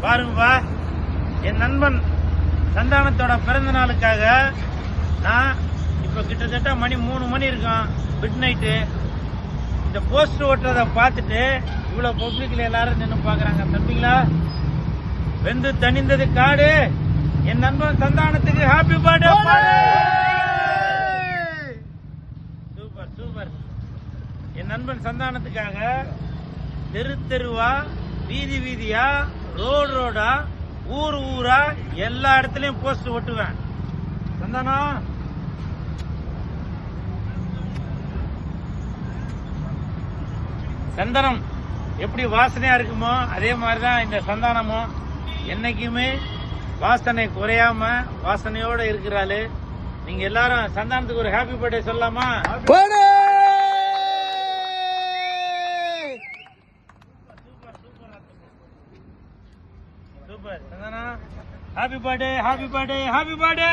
பாருங்கப்பா, என் நண்பன் சந்தானத்தோட பிறந்த நாளுக்காக நான் இப்ப கிட்டத்தட்ட மணி 3 மணி இருக்கும், மிட் நைட்டு. இந்த போஸ்டர் ஓட்டுறத பார்த்துட்டு இவ்வளவு பப்ளிக்ல எல்லாரும் நின்று பாக்குறாங்க. தம்பிங்களா, வெந்து தணிந்தது காடு. என் நண்பன் சந்தானத்துக்கு ஹாப்பி பர்த்டே. Super super. என் நண்பன் சந்தானத்துக்காக தெரு தெருவா, வீதி வீதியா, ரோடா, ஊர் ஊரா எல்லா இடத்துலயும் போஸ்ட் ஒட்டுவேன். சந்தானம், சந்தனம் எப்படி வாசனையா இருக்குமோ அதே மாதிரிதான் இந்த சந்தானமும் என்னைக்குமே வாசனை குறையாம வாசனையோட இருக்கிறாள். நீங்க எல்லாரும் சந்தானத்துக்கு ஒரு ஹாப்பி பர்த்டே சொல்லலாமா? Super சந்தானா, happy birthday, happy birthday, happy birthday.